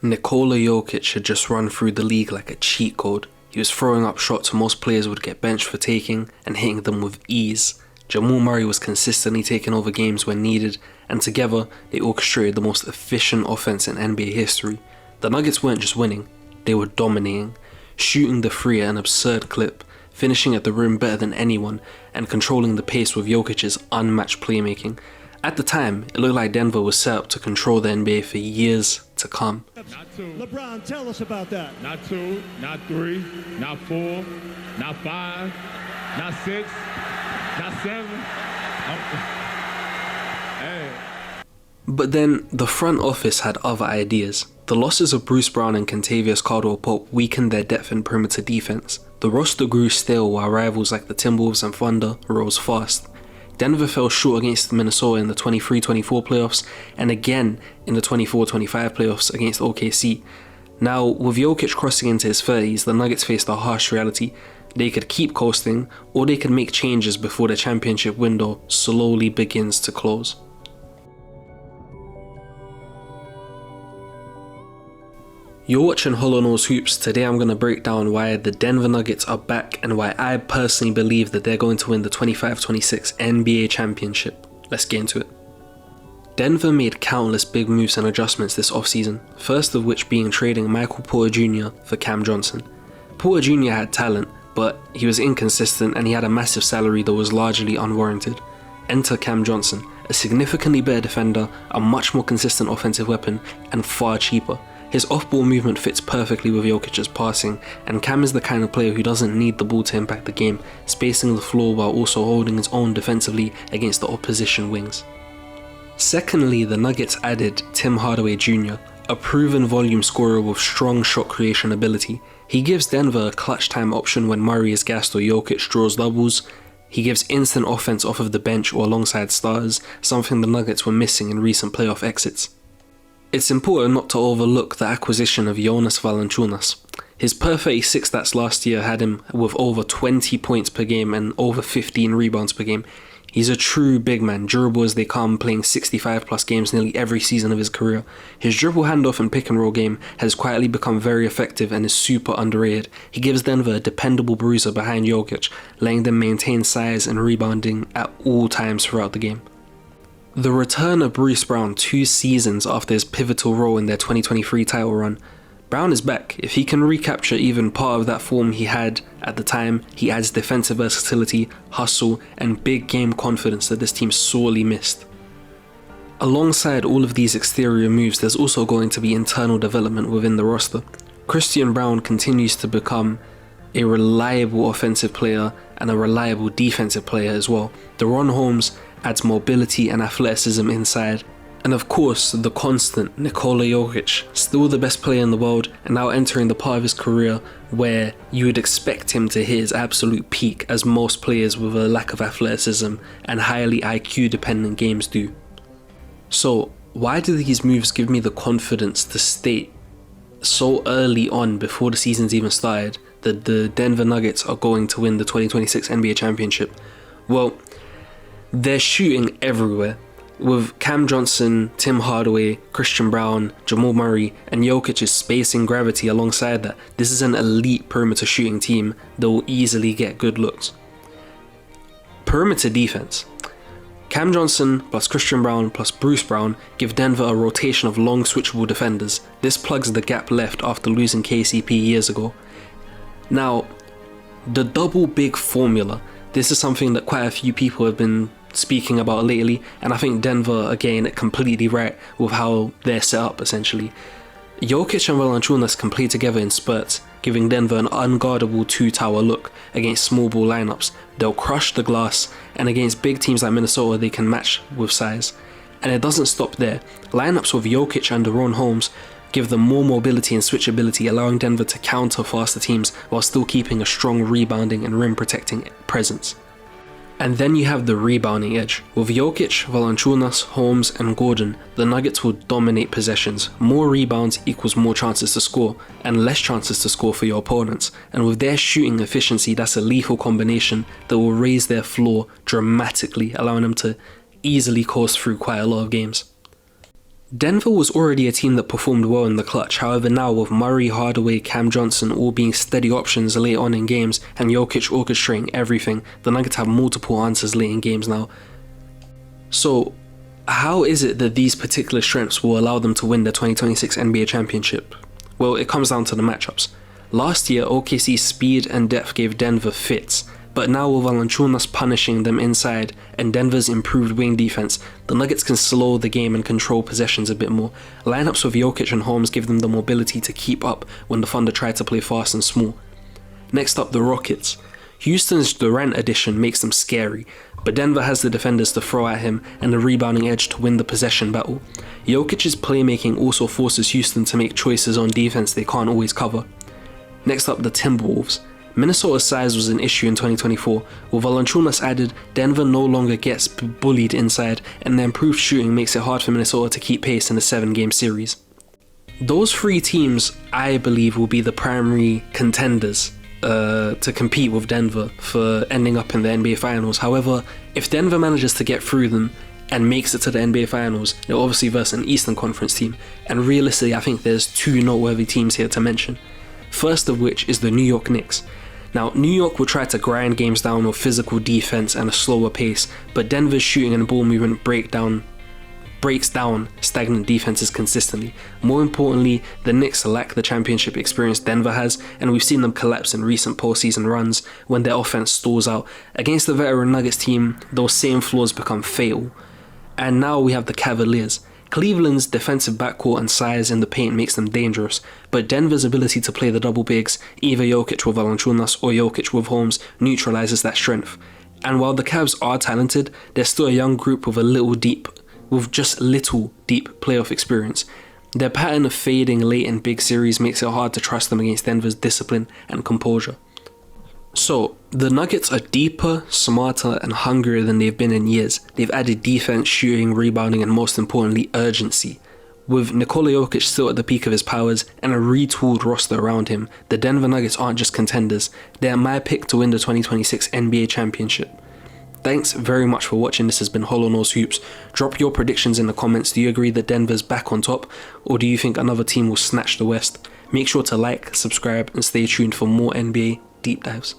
Nikola Jokić had just run through the league like a cheat code. He was throwing up shots most players would get benched for taking and hitting them with ease. Jamal Murray was consistently taking over games when needed, and together they orchestrated the most efficient offense in NBA history. The Nuggets weren't just winning, they were dominating, shooting the three at an absurd clip, finishing at the rim better than anyone, and controlling the pace with Jokic's unmatched playmaking. At the time, it looked like Denver was set up to control the NBA for years to come. Not two. LeBron, tell us about that. Not two, not three, not four, not five, not six, not seven. Hey. But then, the front office had other ideas. The losses of Bruce Braun and Kentavious Caldwell-Pope weakened their depth in perimeter defense. The roster grew stale while rivals like the Timberwolves and Thunder rose fast. Denver fell short against Minnesota in the 23-24 playoffs and again in the 24-25 playoffs against OKC. Now, with Jokić crossing into his 30s, the Nuggets faced a harsh reality. They could keep coasting, or they could make changes before the championship window slowly begins to close. You're watching Hollow Nose Hoops. Today I'm going to break down why the Denver Nuggets are back and why I personally believe that they're going to win the 25-26 NBA Championship. Let's get into it. Denver made countless big moves and adjustments this offseason, first of which being trading Michael Porter Jr. for Cam Johnson. Porter Jr. had talent, but he was inconsistent and he had a massive salary that was largely unwarranted. Enter Cam Johnson, a significantly better defender, a much more consistent offensive weapon, and far cheaper. His off-ball movement fits perfectly with Jokic's passing, and Cam is the kind of player who doesn't need the ball to impact the game, spacing the floor while also holding his own defensively against the opposition wings. Secondly, the Nuggets added Tim Hardaway Jr., a proven volume scorer with strong shot creation ability. He gives Denver a clutch time option when Murray is gassed or Jokić draws doubles. He gives instant offense off of the bench or alongside stars, something the Nuggets were missing in recent playoff exits. It's important not to overlook the acquisition of Jonas Valančiūnas. His per 36 stats last year had him with over 20 points per game and over 15 rebounds per game. He's a true big man, durable as they come, playing 65 plus games nearly every season of his career. His dribble handoff and pick and roll game has quietly become very effective and is super underrated. He gives Denver a dependable bruiser behind Jokić, letting them maintain size and rebounding at all times throughout the game. The return of Bruce Braun 2 seasons after his pivotal role in their 2023 title run. Braun is back. If he can recapture even part of that form he had at the time, he adds defensive versatility, hustle, and big game confidence that this team sorely missed. Alongside all of these exterior moves, there's also going to be internal development within the roster. Christian Braun continues to become a reliable offensive player and a reliable defensive player as well. DaRon Holmes adds mobility and athleticism inside. And of course, the constant Nikola Jokić, still the best player in the world and now entering the part of his career where you would expect him to hit his absolute peak, as most players with a lack of athleticism and highly IQ dependent games do. So why do these moves give me the confidence to state so early on, before the season's even started, that the Denver Nuggets are going to win the 2026 NBA Championship? Well, they're shooting everywhere. With Cam Johnson, Tim Hardaway, Christian Braun, Jamal Murray, and Jokic's spacing gravity alongside that, this is an elite perimeter shooting team that will easily get good looks. Perimeter defense. Cam Johnson plus Christian Braun plus Bruce Braun give Denver a rotation of long switchable defenders. This plugs the gap left after losing KCP years ago. Now, the double big formula. This is something that quite a few people have been speaking about lately, and I think Denver are getting it completely right with how they're set up essentially. Jokić and Valančiūnas can play together in spurts, giving Denver an unguardable two-tower look against small ball lineups. They'll crush the glass, and against big teams like Minnesota they can match with size. And it doesn't stop there. Lineups with Jokić and DaRon Holmes give them more mobility and switchability, allowing Denver to counter faster teams while still keeping a strong rebounding and rim protecting presence. And then you have the rebounding edge. With Jokić, Valančiūnas, Holmes, and Gordon, the Nuggets will dominate possessions. More rebounds equals more chances to score, and less chances to score for your opponents. And with their shooting efficiency, that's a lethal combination that will raise their floor dramatically, allowing them to easily coast through quite a lot of games. Denver was already a team that performed well in the clutch, however now with Murray, Hardaway, Cam Johnson all being steady options late on in games and Jokić orchestrating everything, the Nuggets have multiple answers late in games now. So how is it that these particular strengths will allow them to win the 2026 NBA championship? Well, it comes down to the matchups. Last year, OKC's speed and depth gave Denver fits, but now with Valančiūnas punishing them inside and Denver's improved wing defense, the Nuggets can slow the game and control possessions a bit more. Lineups with Jokić and Holmes give them the mobility to keep up when the Thunder try to play fast and small. Next up, the Rockets. Houston's DaRon addition makes them scary, but Denver has the defenders to throw at him and the rebounding edge to win the possession battle. Jokic's playmaking also forces Houston to make choices on defense they can't always cover. Next up, the Timberwolves. Minnesota's size was an issue in 2024. With Valančiūnas added, Denver no longer gets bullied inside, and their improved shooting makes it hard for Minnesota to keep pace in a 7-game series. Those three teams, I believe, will be the primary contenders to compete with Denver for ending up in the NBA Finals. However, if Denver manages to get through them and makes it to the NBA Finals, they're obviously versus an Eastern Conference team, and realistically I think there's two noteworthy teams here to mention. First of which is the New York Knicks. Now, New York will try to grind games down with physical defense and a slower pace, but Denver's shooting and ball movement breaks down stagnant defenses consistently. More importantly, the Knicks lack the championship experience Denver has, and we've seen them collapse in recent postseason runs when their offense stalls out. Against the veteran Nuggets team, those same flaws become fatal. And now we have the Cavaliers. Cleveland's defensive backcourt and size in the paint makes them dangerous, but Denver's ability to play the double bigs, either Jokić with Valančiūnas or Jokić with Holmes, neutralizes that strength. And while the Cavs are talented, they're still a young group with just little deep playoff experience. Their pattern of fading late in big series makes it hard to trust them against Denver's discipline and composure. So, the Nuggets are deeper, smarter, and hungrier than they've been in years. They've added defense, shooting, rebounding, and most importantly, urgency. With Nikola Jokić still at the peak of his powers and a retooled roster around him, the Denver Nuggets aren't just contenders, they're my pick to win the 2026 NBA championship. Thanks very much for watching. This has been Hollow Nose Hoops. Drop your predictions in the comments. Do you agree that Denver's back on top, or do you think another team will snatch the West? Make sure to like, subscribe, and stay tuned for more NBA deep dives.